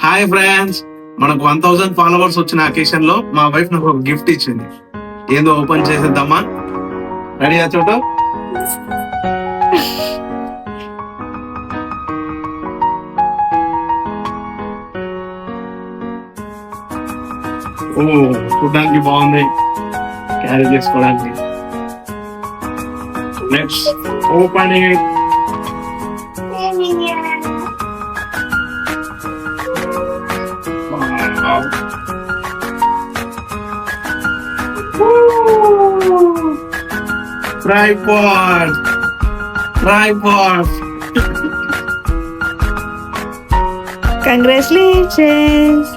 Hi friends, మనకు 1000 followers వచ్చిన occasion లో మా వైఫ్ నాకు ఒక గిఫ్ట్ ఇచ్చింది. ఏందో ఓపెన్ చేసేద్దామా? రెడీయా చోటు? ఓ, చూడడానికి బాగుంది, క్యారీ చేసుకోవడానికి. Let's open it. Tripod. Congratulations.